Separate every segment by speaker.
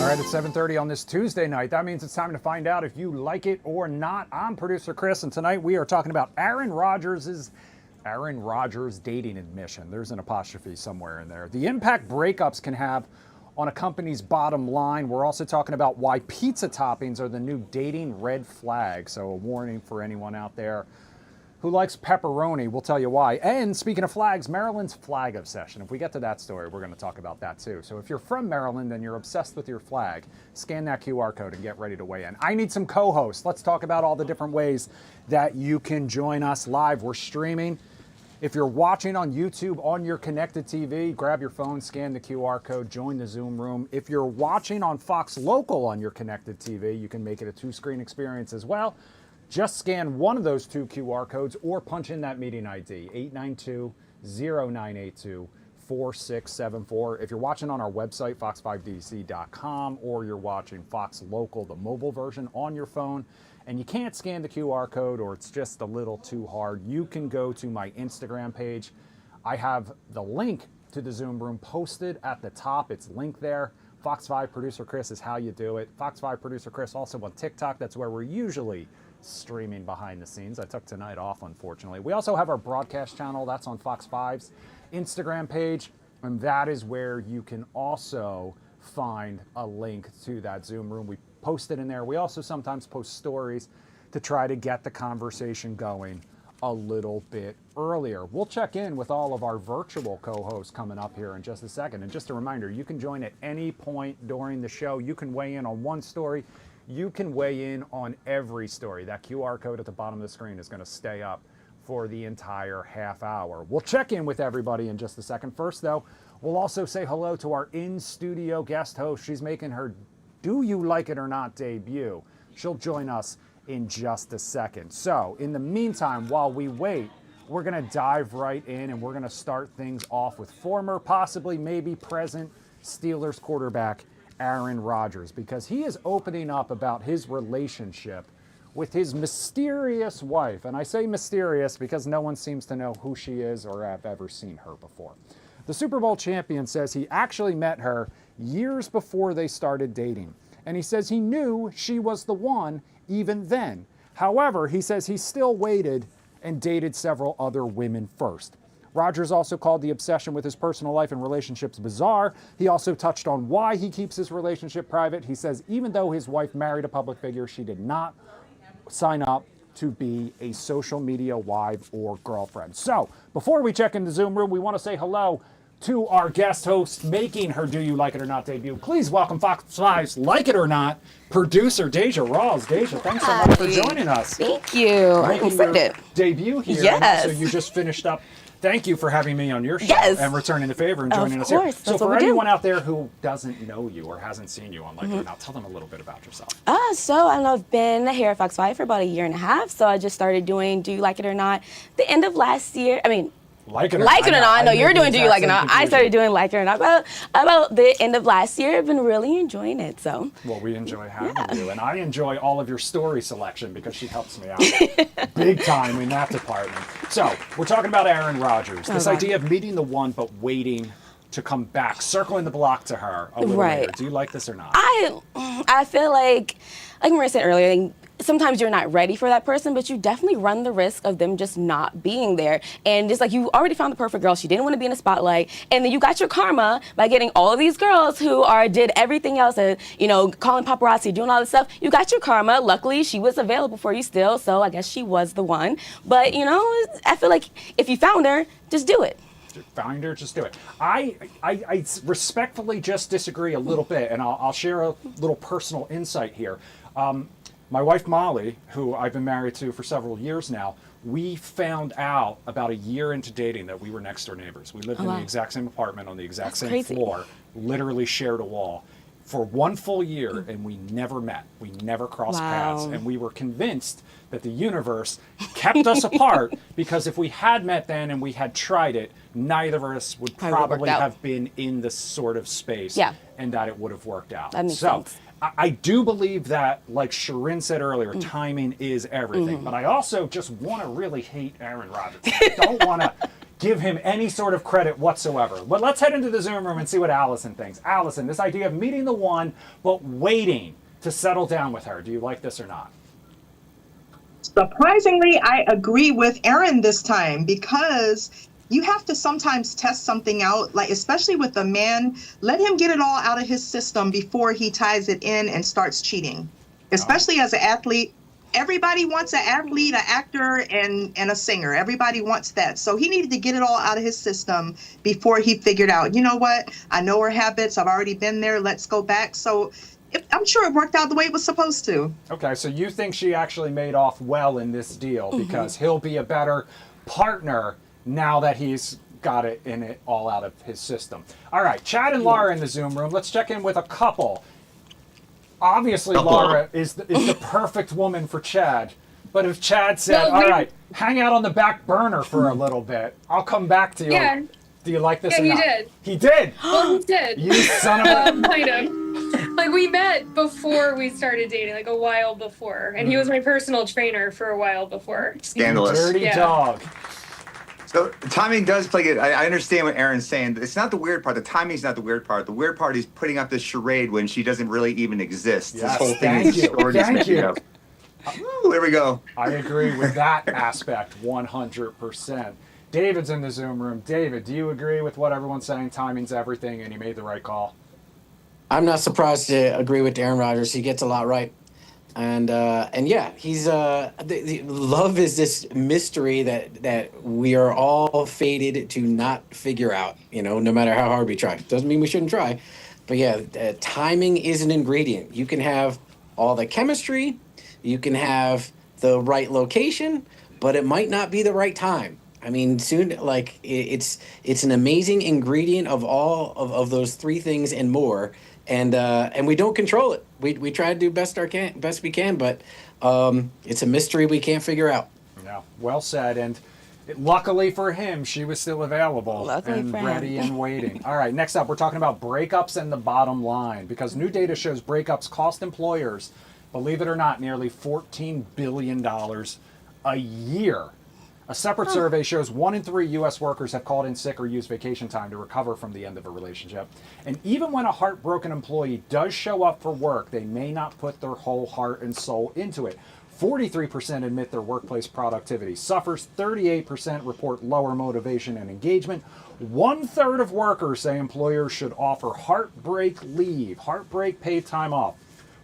Speaker 1: right, it's 7:30 on this Tuesday night. That means it's time to find out if you like it or not. I'm producer Chris, and tonight we are talking about Aaron Rodgers' dating admission. There's an apostrophe somewhere in there. The impact breakups can have on a company's bottom line. We're also talking about why pizza toppings are the new dating red flag. So a warning for anyone out there who likes pepperoni. We'll tell you why. And speaking of flags, Maryland's flag obsession. If we get to that story, we're going to talk about that too. So if you're from Maryland and you're obsessed with your flag, scan that QR code and get ready to weigh in. I need some co-hosts. Let's talk about all the different ways that you can join us live. We're streaming. If you're watching on YouTube on your connected TV, grab your phone, scan the QR code, join the Zoom room. If you're watching on Fox Local on your connected TV, you can make it a two-screen experience as well. Just scan one of those two QR codes or punch in that meeting ID, 892-0982-4674. If you're watching on our website, fox5dc.com, or you're watching Fox Local, the mobile version, on your phone, and you can't scan the QR code or it's just a little too hard, you can go to my Instagram page. I have the link to the Zoom room posted at the top. It's linked there. Fox 5 Producer Chris is how you do it. Fox 5 Producer Chris also on TikTok. That's where we're usually streaming behind the scenes. I took tonight off, unfortunately. We also have our broadcast channel. That's on Fox 5's Instagram page, and that is where you can also find a link to that Zoom room. We post it in there. We also sometimes post stories to try to get the conversation going a little bit earlier. We'll check in with all of our virtual co-hosts coming up here in just a second. And just a reminder, you can join at any point during the show. You can weigh in on one story. You can weigh in on every story. That QR code at the bottom of the screen is going to stay up for the entire half hour. We'll check in with everybody in just a second. First, though, we'll also say hello to our in-studio guest host. She's making her Do You Like It or Not debut. She'll join us in just a second. So, in the meantime, while we wait, we're going to dive right in and we're going to start things off with former, possibly maybe present Steelers quarterback Aaron Rodgers, because he is opening up about his relationship with his mysterious wife. And I say mysterious because no one seems to know who she is or have ever seen her before. The Super Bowl champion says he actually met her years before they started dating. And he says he knew she was the one even then. However, he says he still waited and dated several other women first. Rodgers also called the obsession with his personal life and relationships bizarre. He also touched on why he keeps his relationship private. He says even though his wife married a public figure, she did not sign up to be a social media wife or girlfriend. So before we check in the Zoom room, we want to say hello to our guest host making her Do You Like It or Not debut. Please welcome Fox 5's Like It or Not producer Deja Rawls. Deja, thanks so much for joining us.
Speaker 2: Thank you. I'm excited.
Speaker 1: Debut here.
Speaker 2: Yes.
Speaker 1: So you just finished up. Thank you for having me on your show
Speaker 2: Yes.
Speaker 1: and returning the favor and joining us
Speaker 2: Of
Speaker 1: here.
Speaker 2: course.
Speaker 1: So
Speaker 2: That's
Speaker 1: for
Speaker 2: what we do.
Speaker 1: anyone out there who doesn't know you or hasn't seen you on Like It or Not, tell them a little bit about yourself.
Speaker 2: So I've been here at Fox 5 for about a year and a half. So I just started doing Do You Like It or Not the end of last year.
Speaker 1: Like It or
Speaker 2: Like It or Not. I know
Speaker 1: made
Speaker 2: you're
Speaker 1: the
Speaker 2: doing Do You
Speaker 1: exact
Speaker 2: Like It or
Speaker 1: same
Speaker 2: Not. I started doing Like It or Not about the end of last year. I've been really enjoying it. So.
Speaker 1: Well, we enjoy having you, and I enjoy all of your story selection because she helps me out big time in that department. So we're talking about Aaron Rodgers. This idea of meeting the one but waiting to come back, circling the block to her a little later. Do you like this or not?
Speaker 2: I feel like Maria said earlier, sometimes you're not ready for that person, but you definitely run the risk of them just not being there. And just like you already found the perfect girl, she didn't want to be in the spotlight, and then you got your karma by getting all of these girls who did everything else, calling paparazzi, doing all this stuff. You got your karma. Luckily, she was available for you still, so I guess she was the one. But I feel like if you found her, just do it.
Speaker 1: Found her, just do it. I respectfully just disagree a little bit, and I'll share a little personal insight here. My wife, Molly, who I've been married to for several years now, we found out about a year into dating that we were next door neighbors. We lived in the exact same apartment on the exact same floor, literally shared a wall for one full year, and we never met. We never crossed paths, and we were convinced that the universe kept us apart because if we had met then and we had tried it, neither of us would probably have been in this sort of space, and that it would have worked out.
Speaker 2: That makes sense.
Speaker 1: I do believe that, like Sharon said earlier, timing is everything. But I also just want to really hate Aaron Rodgers. I don't want to give him any sort of credit whatsoever. But let's head into the Zoom room and see what Allison thinks. Allison, this idea of meeting the one, but waiting to settle down with her. Do you like this or not?
Speaker 3: Surprisingly, I agree with Aaron this time, because you have to sometimes test something out, like especially with a man, let him get it all out of his system before he ties it in and starts cheating. Especially as an athlete, everybody wants an athlete, an actor, and a singer. Everybody wants that. So he needed to get it all out of his system before he figured out, you know what, I know her habits, I've already been there, let's go back. So I'm sure it worked out the way it was supposed to.
Speaker 1: Okay, so you think she actually made off well in this deal because he'll be a better partner now that he's got it all out of his system. All right, Chad and Laura in the Zoom room. Let's check in with a couple. Obviously, Laura is the perfect woman for Chad. But if Chad said, all right, hang out on the back burner for a little bit, I'll come back to you.
Speaker 4: Yeah.
Speaker 1: Do you like this or
Speaker 4: Yeah,
Speaker 1: not?
Speaker 4: he did.
Speaker 1: He did?
Speaker 4: Well, he did.
Speaker 1: You son of a...
Speaker 4: Kind of. Like, we met before we started dating, like a while before. And he was my personal trainer for a while before.
Speaker 5: Scandalous.
Speaker 1: Dirty dog.
Speaker 5: So timing does play it. I understand what Aaron's saying. It's not the weird part. The timing's not the weird part. The weird part is putting up this charade when she doesn't really even exist.
Speaker 1: Yes,
Speaker 5: this whole thing
Speaker 1: thank
Speaker 5: is
Speaker 1: you.
Speaker 5: story he's
Speaker 1: Thank
Speaker 5: making
Speaker 1: you.
Speaker 5: up. Woo, there we go.
Speaker 1: I agree with that aspect 100%. David's in the Zoom room. David, do you agree with what everyone's saying? Timing's everything, and he made the right call.
Speaker 6: I'm not surprised to agree with Aaron Rodgers. He gets a lot right. And yeah, he's the love is this mystery that we are all fated to not figure out, you know, no matter how hard we try. Doesn't mean we shouldn't try. But yeah, timing is an ingredient. You can have all the chemistry, you can have the right location, but it might not be the right time. I mean, soon, like it's an amazing ingredient of all of those three things and more, and we don't control it. We try to do best we can, but it's a mystery we can't figure out.
Speaker 1: Yeah, well said. And luckily for him, she was still available
Speaker 2: Luckily
Speaker 1: and
Speaker 2: for him.
Speaker 1: ready and waiting. All right, next up, we're talking about breakups and the bottom line, because new data shows breakups cost employers, believe it or not, nearly $14 billion a year. A separate survey shows 1 in 3 U.S. workers have called in sick or used vacation time to recover from the end of a relationship. And even when a heartbroken employee does show up for work, they may not put their whole heart and soul into it. 43% admit their workplace productivity suffers. 38% report lower motivation and engagement. 1/3 of workers say employers should offer heartbreak leave, heartbreak paid time off.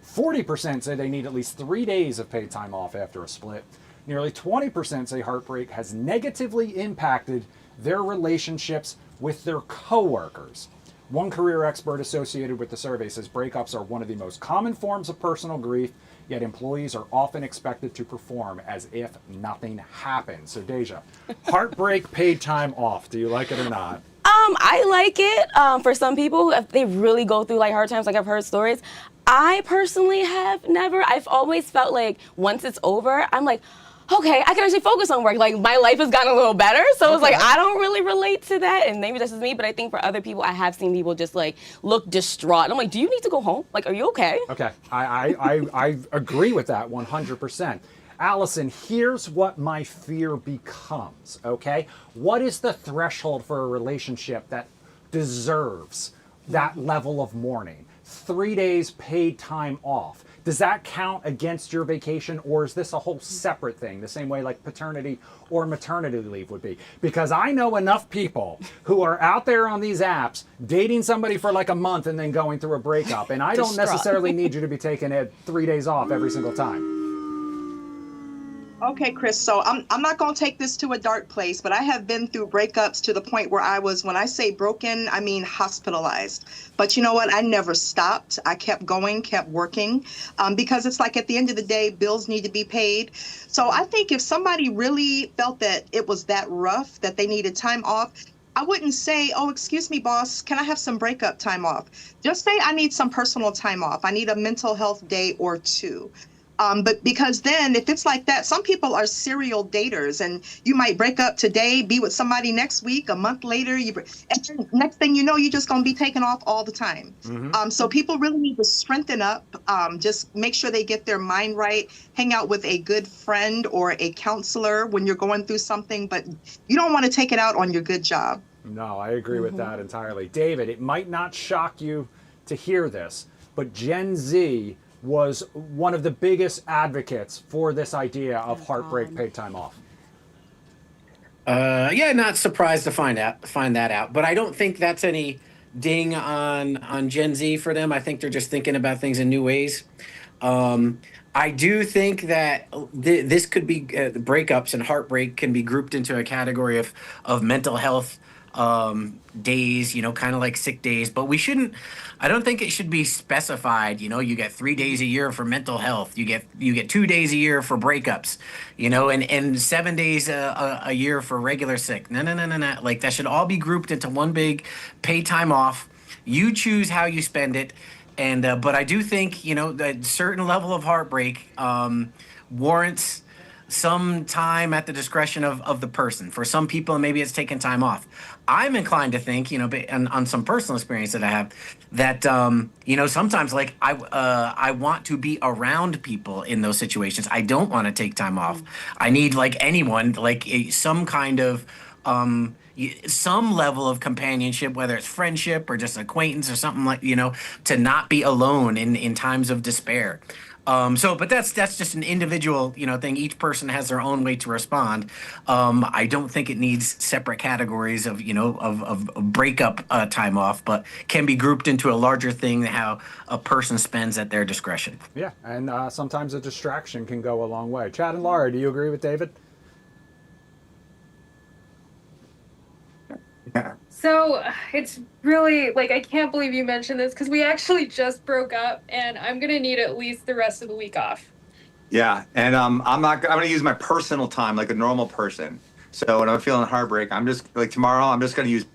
Speaker 1: 40% say they need at least 3 days of paid time off after a split. Nearly 20% say heartbreak has negatively impacted their relationships with their coworkers. One career expert associated with the survey says breakups are one of the most common forms of personal grief, yet employees are often expected to perform as if nothing happened. So Deja, heartbreak paid time off. Do you like it or not?
Speaker 2: I like it. For some people, if they really go through like hard times, like I've heard stories. I personally have never. I've always felt like once it's over, I'm like, okay, I can actually focus on work. Like, my life has gotten a little better. So it's like, I don't really relate to that. And maybe that's just me. But I think for other people, I have seen people just like look distraught. I'm like, do you need to go home? Like, are you okay?
Speaker 1: Okay, I agree with that 100%. Allison, here's what my fear becomes, okay? What is the threshold for a relationship that deserves that level of mourning? 3 days paid time off. Does that count against your vacation, or is this a whole separate thing, the same way like paternity or maternity leave would be? Because I know enough people who are out there on these apps dating somebody for like a month and then going through a breakup, and I don't necessarily need you to be taking 3 days off every single time.
Speaker 3: Okay, Chris, so I'm not going to take this to a dark place, but I have been through breakups to the point where I was, when I say broken, I mean hospitalized. But you know what? I never stopped. I kept going, kept working, because it's like at the end of the day, bills need to be paid. So I think if somebody really felt that it was that rough, that they needed time off, I wouldn't say, oh, excuse me, boss, can I have some breakup time off? Just say I need some personal time off. I need a mental health day or two. But because then if it's like that, some people are serial daters and you might break up today, be with somebody next week, a month later, and then next thing you know, you're just going to be taken off all the time. So people really need to strengthen up, just make sure they get their mind right, hang out with a good friend or a counselor when you're going through something, but you don't want to take it out on your good job.
Speaker 1: No, I agree with that entirely. David, it might not shock you to hear this, but Gen Z was one of the biggest advocates for this idea of heartbreak paid time off.
Speaker 6: Yeah, not surprised to find that out. But I don't think that's any ding on Gen Z for them. I think they're just thinking about things in new ways. I do think that this could be breakups and heartbreak can be grouped into a category of mental health days, kind of like sick days, but I don't think it should be specified. You get 3 days a year for mental health, you get 2 days a year for breakups, and 7 days a year for regular sick. No. Like that should all be grouped into one big paid time off. You choose how you spend it. And, but I do think, that certain level of heartbreak warrants some time at the discretion of the person. For some people, maybe it's taking time off. I'm inclined to think, on some personal experience that I have, that, sometimes like I want to be around people in those situations. I don't want to take time off. I need like anyone, like some kind of, some level of companionship, whether it's friendship or just acquaintance or something like, to not be alone in times of despair. But that's just an individual, thing. Each person has their own way to respond. I don't think it needs separate categories of breakup time off, but can be grouped into a larger thing, how a person spends at their discretion.
Speaker 1: Yeah, and sometimes a distraction can go a long way. Chad and Laura, do you agree with David?
Speaker 5: Yeah.
Speaker 4: So it's really like, I can't believe you mentioned this because we actually just broke up and I'm going to need at least the rest of the week off.
Speaker 5: Yeah. And I'm going to use my personal time like a normal person. So when I'm feeling heartbreak, I'm just like tomorrow, I'm just going to use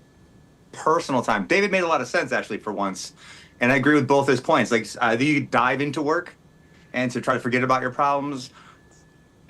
Speaker 5: personal time. David made a lot of sense actually for once. And I agree with both his points. Like either you dive into work and to try to forget about your problems.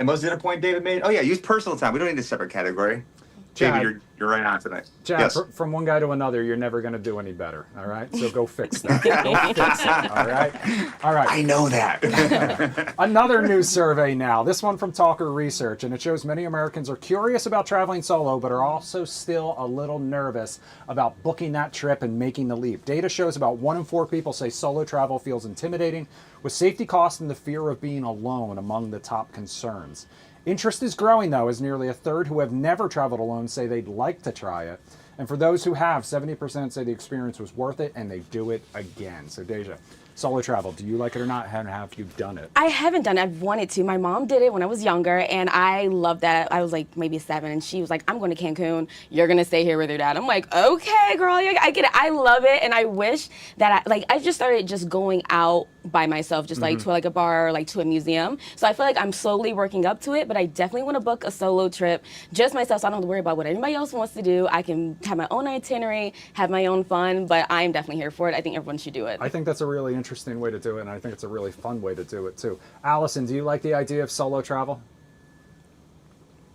Speaker 5: And what was the other point David made? Oh yeah, use personal time. We don't need a separate category.
Speaker 1: Chad,
Speaker 5: David, you're right on tonight.
Speaker 1: Chad,
Speaker 5: yes.
Speaker 1: From one guy to another, you're never going to do any better. All right, so go fix that. Go fix it. All right.
Speaker 5: I know that.
Speaker 1: Another new survey now. This one from Talker Research, and it shows many Americans are curious about traveling solo, but are also still a little nervous about booking that trip and making the leap. Data shows about 1 in 4 people say solo travel feels intimidating, with safety costs and the fear of being alone among the top concerns. Interest is growing, though, as nearly a third who have never traveled alone say they'd like to try it. And for those who have, 70% say the experience was worth it and they do it again. So, Deja, solo travel, do you like it or not? And have you done it?
Speaker 2: I haven't done it. I've wanted to. My mom did it when I was younger, and I loved that. I was like maybe 7, and she was like, I'm going to Cancun. You're going to stay here with your dad. I'm like, okay, girl, I get it. I love it, and I wish that I just started just going out by myself, just like to like a bar or like to a museum. So I feel like I'm slowly working up to it, but I definitely want to book a solo trip just myself so I don't have to worry about what anybody else wants to do. I can have my own itinerary, have my own fun, but I'm definitely here for it. I think everyone should do it.
Speaker 1: I think that's a really interesting way to do it, and I think it's a really fun way to do it too. Allison, do you like the idea of solo travel?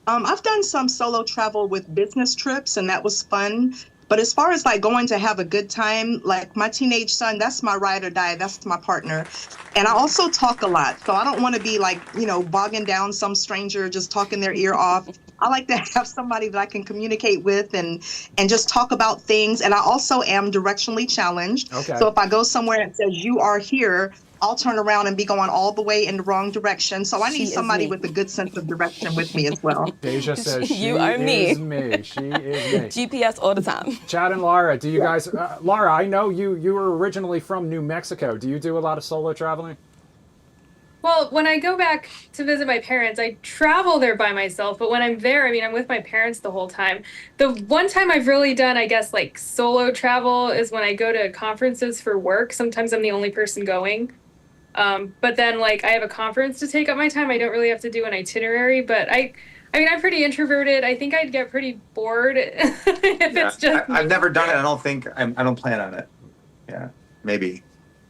Speaker 3: I've done some solo travel with business trips, and that was fun. But as far as like going to have a good time, like my teenage son, that's my ride or die. That's my partner. And I also talk a lot. So I don't want to be like, bogging down some stranger, just talking their ear off. I like to have somebody that I can communicate with and just talk about things. And I also am directionally challenged.
Speaker 1: Okay.
Speaker 3: So if I go somewhere and says, you are here, I'll turn around and be going all the way in the wrong direction. So I need somebody with a good sense of direction with me as well.
Speaker 1: Deja says she
Speaker 2: You are me.
Speaker 1: is me. She is me.
Speaker 2: GPS all the time.
Speaker 1: Chad and Laura, do you guys... Laura, I know you were originally from New Mexico. Do you do a lot of solo traveling?
Speaker 4: Well, when I go back to visit my parents, I travel there by myself. But when I'm there, I'm with my parents the whole time. The one time I've really done, I guess, like solo travel is when I go to conferences for work. Sometimes I'm the only person going. But then, like, I have a conference to take up my time. I don't really have to do an itinerary. But I'm pretty introverted. I think I'd get pretty bored if it's just...
Speaker 5: I've never done it. I don't plan on it. Yeah, maybe.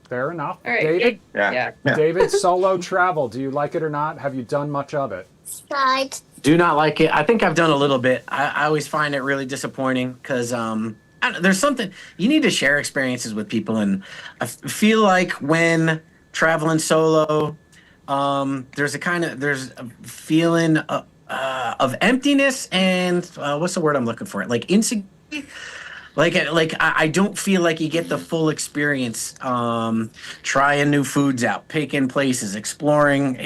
Speaker 1: Fair enough.
Speaker 4: All right.
Speaker 1: David?
Speaker 5: Yeah.
Speaker 1: David, solo travel. Do you like it or not? Have you done much of it?
Speaker 6: Do not like it. I think I've done a little bit. I always find it really disappointing because there's something you need to share experiences with people, and I feel like when traveling solo, there's a feeling of emptiness and what's the word I'm looking for? Like insecurity. Like I don't feel like you get the full experience. Trying new foods out, picking places, exploring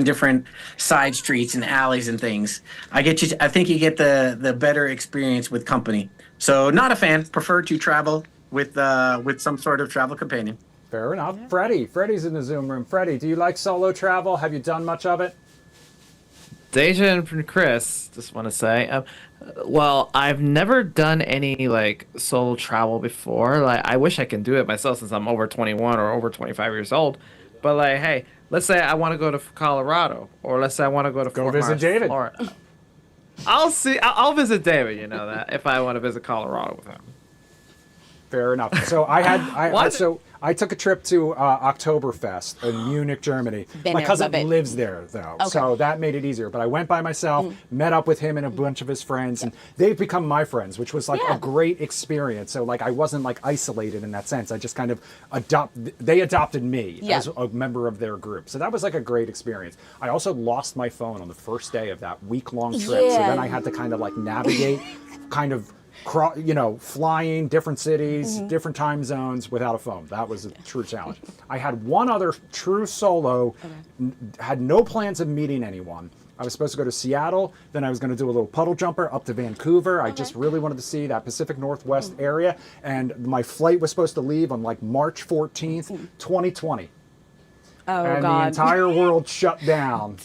Speaker 6: different side streets and alleys and things. I think you get the better experience with company. So not a fan. Prefer to travel with some sort of travel companion.
Speaker 1: Fair enough. Yeah. Freddie's in the Zoom room. Freddie, do you like solo travel? Have you done much of it?
Speaker 7: Deja and Chris, just want to say, well, I've never done any like solo travel before. Like, I wish I can do it myself since I'm over 21 or over 25 years old. But like, hey, let's say I want to go to Colorado, or let's say I want to go to Fort
Speaker 1: visit
Speaker 7: Myers,
Speaker 1: David.
Speaker 7: Florida. I'll visit David. You know that if I want to visit Colorado with him.
Speaker 1: Fair enough. So I took a trip to Oktoberfest in Munich, Germany. My cousin lives there, though, so that made it easier. But I went by myself, met up with him and a bunch of his friends, and they've become my friends, which was like a great experience. So like I wasn't like isolated in that sense. I just kind of they adopted me as a member of their group. So that was like a great experience. I also lost my phone on the first day of that week-long trip. So then I had to kind of like navigate, flying different cities, different time zones without a phone. That was a true challenge. I had one other true solo, had no plans of meeting anyone. I was supposed to go to Seattle, then I was going to do a little puddle jumper up to Vancouver. I just really wanted to see that Pacific Northwest area, and my flight was supposed to leave on like March 14th, 2020. And the entire world shut down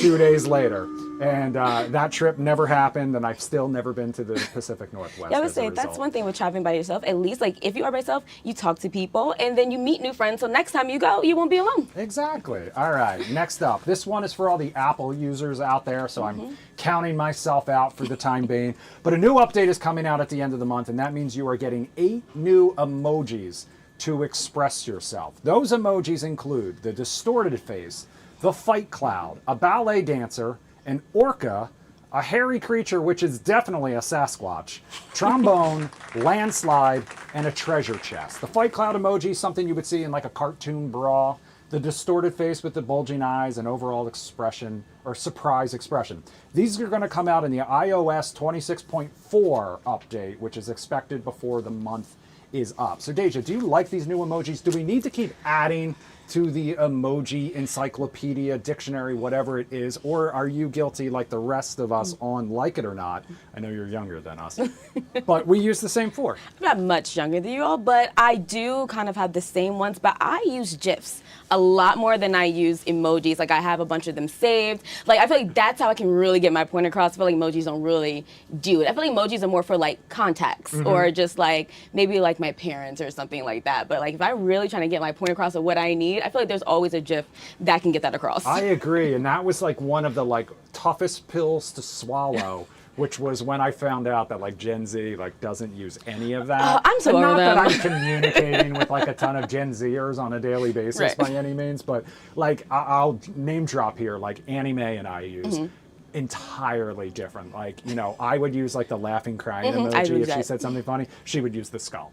Speaker 1: 2 days later. And that trip never happened, and I've still never been to the Pacific Northwest.
Speaker 2: Yeah, I would say that's one thing with traveling by yourself. At least, like, if you are by yourself, you talk to people, and then you meet new friends, so next time you go, you won't be alone.
Speaker 1: Exactly. All right, next up. This one is for all the Apple users out there, so I'm counting myself out for the time being. But a new update is coming out at the end of the month, and that means you are getting 8 new emojis to express yourself. Those emojis include the distorted face, the fight cloud, a ballet dancer, an orca, a hairy creature, which is definitely a Sasquatch, trombone, landslide, and a treasure chest. The fight cloud emoji is something you would see in like a cartoon bra. The distorted face with the bulging eyes and overall expression, or surprise expression. These are going to come out in the iOS 26.4 update, which is expected before the month is up. So Deja, do you like these new emojis? Do we need to keep adding to the emoji encyclopedia, dictionary, whatever it is, or are you guilty like the rest of us on Like It or Not? I know you're younger than us, but we use the same 4.
Speaker 2: I'm not much younger than you all, but I do kind of have the same ones, but I use GIFs a lot more than I use emojis. Like, I have a bunch of them saved. Like, I feel like that's how I can really get my point across. I feel like emojis don't really do it. I feel like emojis are more for like contacts or just like maybe like my parents or something like that. But like if I'm really trying to get my point across of what I need, I feel like there's always a GIF that can get that across.
Speaker 1: I agree, and that was like one of the like toughest pills to swallow. Which was when I found out that like Gen Z like doesn't use any of that.
Speaker 2: I'm so
Speaker 1: not
Speaker 2: over
Speaker 1: that
Speaker 2: them.
Speaker 1: I'm communicating with like a ton of Gen Zers on a daily basis by any means, but like I'll name drop here, like Annie Mae and I use entirely different. Like, you know, I would use like the laughing crying emoji if she said something funny. She would use the skull,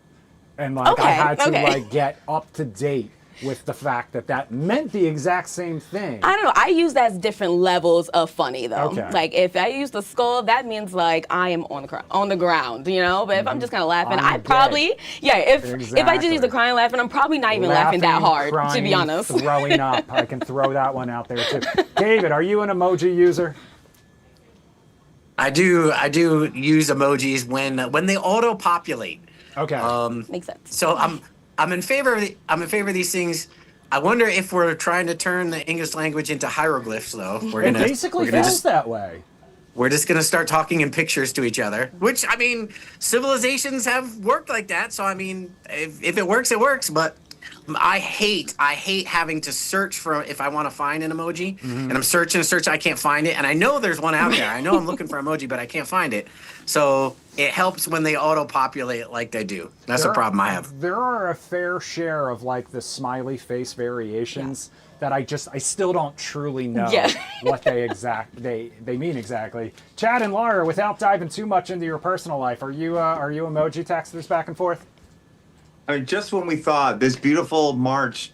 Speaker 1: and like I had to like get up to date with the fact that that meant the exact same thing.
Speaker 2: I don't know. I use that as different levels of funny, though.
Speaker 1: Okay.
Speaker 2: Like, if I use the skull, that means, like, I am on the ground, you know? But if I'm just kind of laughing, I probably, if I just use the crying laughing, I'm probably not even laughing that hard,
Speaker 1: crying,
Speaker 2: to be honest.
Speaker 1: Throwing up. I can throw that one out there, too. David, are you an emoji user?
Speaker 6: I do use emojis when they auto-populate.
Speaker 1: Okay.
Speaker 2: Makes sense.
Speaker 6: So I'm in favor of these things. I wonder if we're trying to turn the English language into hieroglyphs, though.
Speaker 1: It basically feels that way.
Speaker 6: We're just gonna start talking in pictures to each other, which, I mean, civilizations have worked like that. So I mean, if it works, it works. But I hate having to search for if I want to find an emoji, and I'm searching, I can't find it, and I know there's one out there. I know I'm looking for emoji, but I can't find it. So it helps when they auto-populate like they do. That's a problem I have.
Speaker 1: There are a fair share of like the smiley face variations that I still don't truly know what they mean exactly. Chad and Laura, without diving too much into your personal life, are you emoji texters back and forth?
Speaker 5: I mean, just when we thought this beautiful March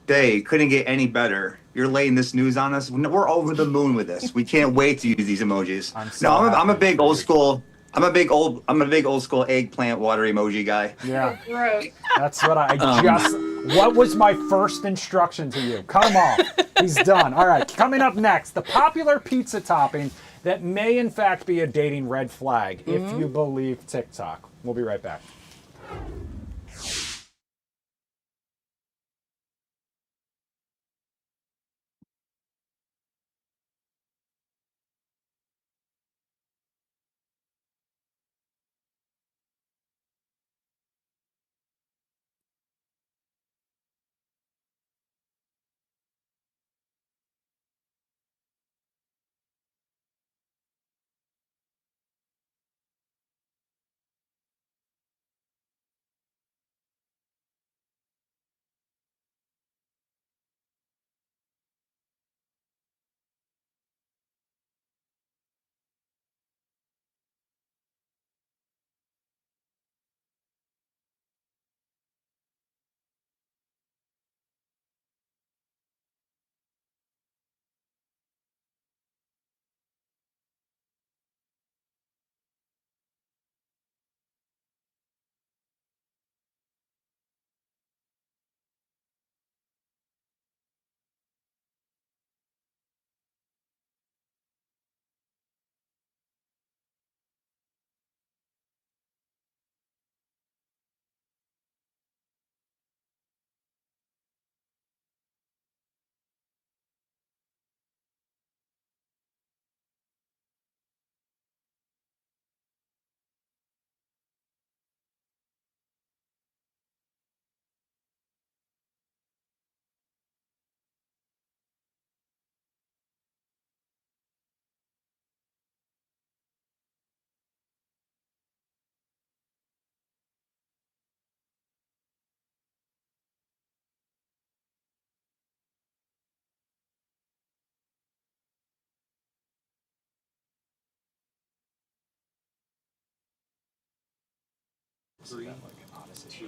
Speaker 5: day couldn't get any better, you're laying this news on us. We're over the moon with this. We can't wait to use these emojis. I'm a big old school. I'm a big old school eggplant water emoji guy.
Speaker 1: Yeah,
Speaker 4: Gross.
Speaker 1: that's what What was my first instruction to you? Cut him off. He's done. All right, coming up next, the popular pizza topping that may in fact be a dating red flag if you believe TikTok. We'll be right back.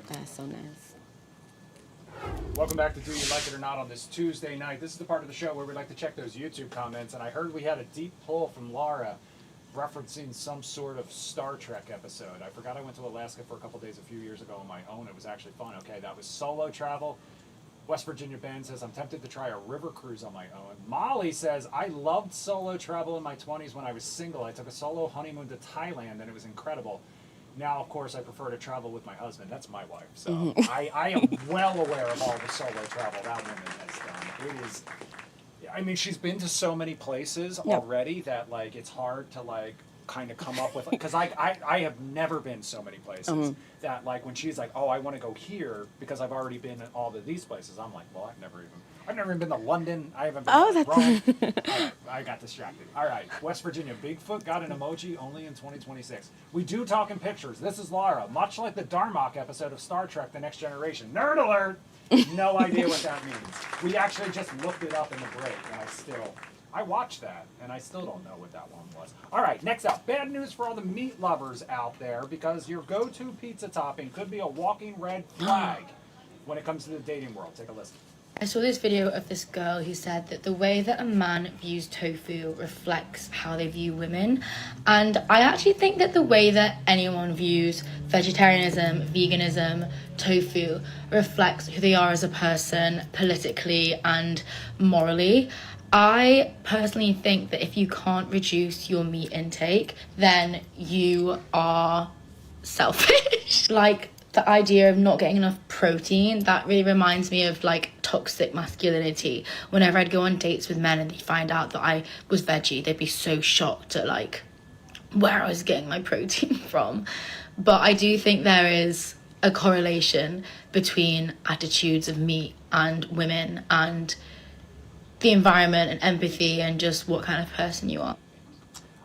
Speaker 2: That's so nice.
Speaker 1: Welcome back to Do You Like It or Not on this Tuesday night. This is the part of the show where we like to check those YouTube comments, and I heard we had a deep pull from Laura referencing some sort of Star Trek episode. I forgot I went to Alaska for a couple days a few years ago on my own. It was actually fun. Okay, that was solo travel. West Virginia Ben says, I'm tempted to try a river cruise on my own. Molly says, I loved solo travel in my 20s when I was single. I took a solo honeymoon to Thailand, and it was incredible. Now, of course, I prefer to travel with my husband. That's my wife. So I am well aware of all the solo travel that woman has done. It is, I mean, she's been to so many places already that, like, it's hard to, like, kind of come up with, because I have never been so many places that, like, when she's like, oh, I want to go here because I've already been in all of these places, I'm like, well, I've never even been to London. I haven't been to Rome. All right, I got distracted. All right, West Virginia, Bigfoot got an emoji only in 2026. We do talk in pictures. This is Laura, much like the Darmok episode of Star Trek: The Next Generation. Nerd alert! No idea what that means. We actually just looked it up in the break, and I watched that, and I still don't know what that one was. All right, next up, bad news for all the meat lovers out there, because your go-to pizza topping could be a walking red flag when it comes to the dating world. Take a listen.
Speaker 8: I saw this video of this girl who said that the way that a man views tofu reflects how they view women. And I actually think that the way that anyone views vegetarianism, veganism, tofu reflects who they are as a person, politically and morally. I personally think that if you can't reduce your meat intake, then you are selfish. Like, the idea of not getting enough protein, that really reminds me of, like, toxic masculinity. Whenever I'd go on dates with men and they'd find out that I was veggie, they'd be so shocked at, like, where I was getting my protein from. But I do think there is a correlation between attitudes of meat and women and the environment and empathy and just what kind of person you are.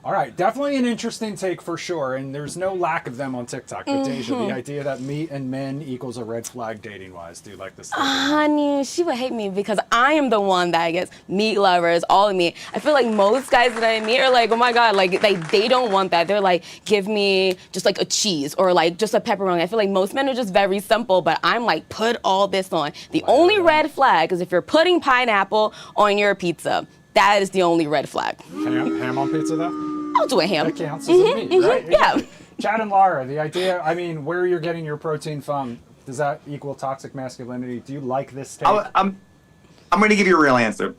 Speaker 1: All right, definitely an interesting take for sure, and there's no lack of them on TikTok. But Deja, the idea that meat and men equals a red flag dating-wise, do you like this?
Speaker 2: Honey, she would hate me because I am the one that gets meat lovers, all of meat. I feel like most guys that I meet are like, oh my God, like they don't want that. They're like, give me just like a cheese or like just a pepperoni. I feel like most men are just very simple, but I'm like, put all this on. The only red flag is if you're putting pineapple on your pizza. That is the only red flag.
Speaker 1: Ham on pizza, though?
Speaker 2: I'll do a ham.
Speaker 1: That counts as a meat, right?
Speaker 2: Yeah.
Speaker 1: Chad and Laura, the idea, I mean, where you're getting your protein from, does that equal toxic masculinity? Do you like this take?
Speaker 5: I'm going to give you a real answer.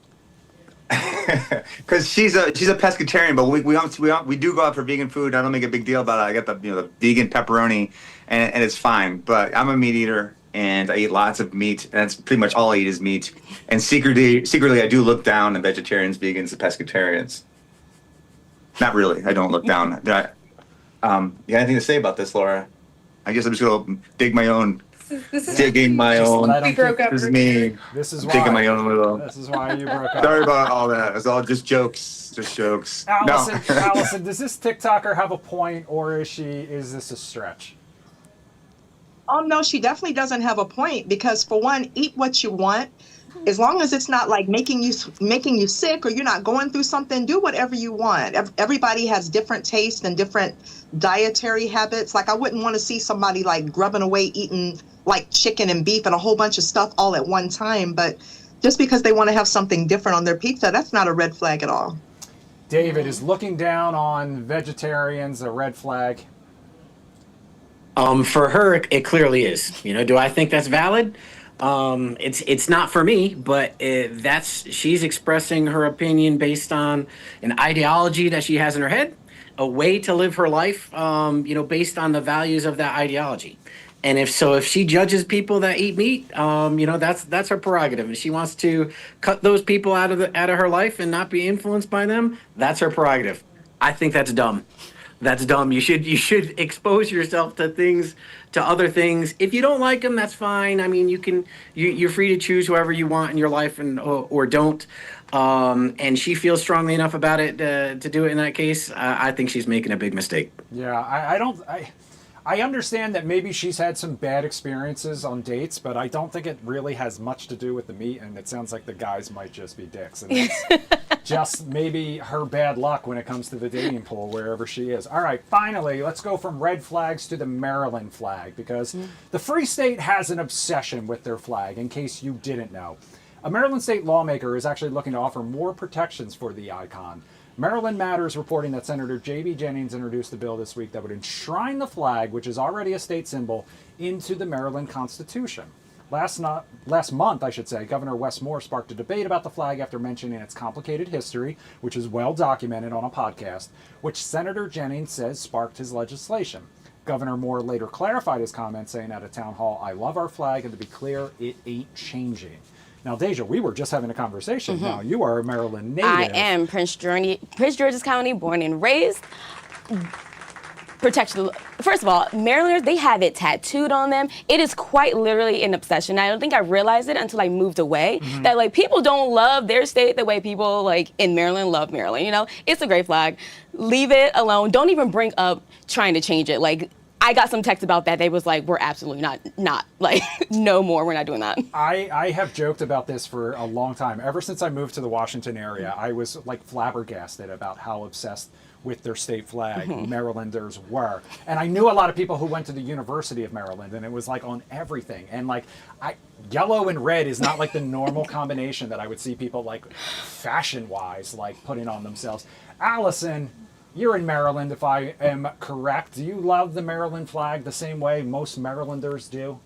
Speaker 5: Because she's a pescatarian, but we do go out for vegan food. I don't make a big deal about it. I get the vegan pepperoni, and it's fine. But I'm a meat eater, and I eat lots of meat, and that's pretty much all I eat is meat. And secretly, I do look down on vegetarians, vegans, and pescatarians. Not really. I don't look down. You got anything to say about this, Laura? I guess I'm just going to dig my own. Digging my own.
Speaker 4: We broke up.
Speaker 5: This is me.
Speaker 1: This is why.
Speaker 5: Digging my own little.
Speaker 1: This is why you broke up.
Speaker 5: Sorry about all that. It's all just jokes. Just jokes.
Speaker 1: Allison,
Speaker 5: No.
Speaker 1: Allison, does this TikToker have a point, or is this a stretch?
Speaker 3: Oh no, she definitely doesn't have a point because for one, eat what you want. As long as it's not like making you sick or you're not going through something, do whatever you want. Everybody has different tastes and different dietary habits. Like I wouldn't want to see somebody like grubbing away eating like chicken and beef and a whole bunch of stuff all at one time. But just because they want to have something different on their pizza, that's not a red flag at all.
Speaker 1: David, is looking down on vegetarians a red flag?
Speaker 6: For her, it clearly is. Do I think that's valid? It's not for me, but she's expressing her opinion based on an ideology that she has in her head, a way to live her life, based on the values of that ideology. And if she judges people that eat meat, that's her prerogative. If she wants to cut those people out of her life and not be influenced by them, that's her prerogative. I think that's dumb. That's dumb. You should expose yourself to other things. If you don't like them, that's fine. I mean, you're free to choose whoever you want in your life or don't. And she feels strongly enough about it to do it in that case. I think she's making a big mistake.
Speaker 1: Yeah, I understand that maybe she's had some bad experiences on dates, but I don't think it really has much to do with the meat, and it sounds like the guys might just be dicks. And it's just maybe her bad luck when it comes to the dating pool, wherever she is. All right, finally, let's go from red flags to the Maryland flag, because the Free State has an obsession with their flag, in case you didn't know. A Maryland state lawmaker is actually looking to offer more protections for the icon. Maryland Matters reporting that Senator J.B. Jennings introduced a bill this week that would enshrine the flag, which is already a state symbol, into the Maryland Constitution. Last month, Governor Wes Moore sparked a debate about the flag after mentioning its complicated history, which is well documented on a podcast, which Senator Jennings says sparked his legislation. Governor Moore later clarified his comments, saying at a town hall, "I love our flag, and to be clear, it ain't changing." Now, Deja, we were just having a conversation. Now, you are a Maryland native.
Speaker 2: I am Prince George's County, born and raised. Protection. First of all, Marylanders, they have it tattooed on them. It is quite literally an obsession. I don't think I realized it until I moved away. That like people don't love their state the way people like in Maryland love Maryland. It's a great flag. Leave it alone. Don't even bring up trying to change it. Like I got some text about that. They was like, we're absolutely not like, no more. We're not doing that.
Speaker 1: I have joked about this for a long time. Ever since I moved to the Washington area, I was like flabbergasted about how obsessed with their state flag Marylanders were. And I knew a lot of people who went to the University of Maryland, and it was like on everything. And like, yellow and red is not like the normal combination that I would see people like fashion-wise like putting on themselves. Allison, you're in Maryland, if I am correct. Do you love the Maryland flag the same way most Marylanders do?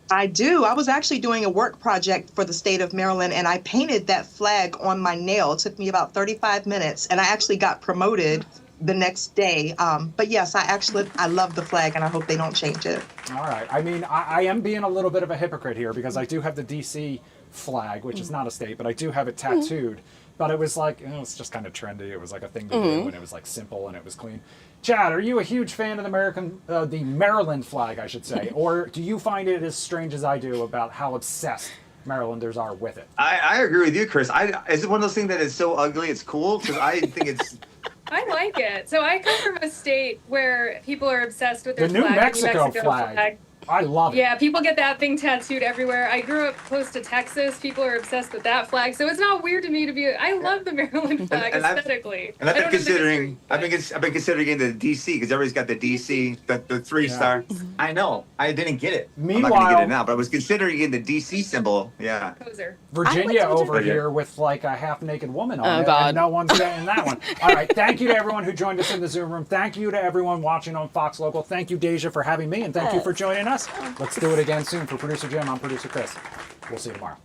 Speaker 3: I do. I was actually doing a work project for the state of Maryland, and I painted that flag on my nail. It took me about 35 minutes, and I actually got promoted the next day. But yes, I love the flag, and I hope they don't change it.
Speaker 1: All right. I mean, I am being a little bit of a hypocrite here because I do have the DC flag, which is not a state, but I do have it tattooed. But it was like, it's just kind of trendy. It was like a thing to do, and it was like simple and it was clean. Chad, are you a huge fan of the Maryland flag, I should say, or do you find it as strange as I do about how obsessed Marylanders are with it?
Speaker 5: I agree with you, Chris. Is it one of those things that is so ugly it's cool? Because I think it's.
Speaker 4: I like it. So I come from a state where people are obsessed with their
Speaker 1: The New
Speaker 4: flag,
Speaker 1: Mexico flag. I love it.
Speaker 4: Yeah, people get that thing tattooed everywhere. I grew up close to Texas. People are obsessed with that flag. So it's not weird to me to be. I love the Maryland flag aesthetically.
Speaker 5: I've been considering getting the DC because everybody's got the DC, the 3-star. I know. I didn't get it.
Speaker 1: Meanwhile,
Speaker 5: I'm not gonna get it now, but I was considering getting the DC symbol. Yeah.
Speaker 4: Poser.
Speaker 1: Virginia
Speaker 2: I like
Speaker 1: over here with like a half-naked woman on it,
Speaker 2: God.
Speaker 1: and no one's getting that one. All right, thank you to everyone who joined us in the Zoom room. Thank you to everyone watching on Fox Local. Thank you, Deja, for having me, and thank you for joining us. Let's do it again soon. For Producer Jim, I'm Producer Chris. We'll see you tomorrow.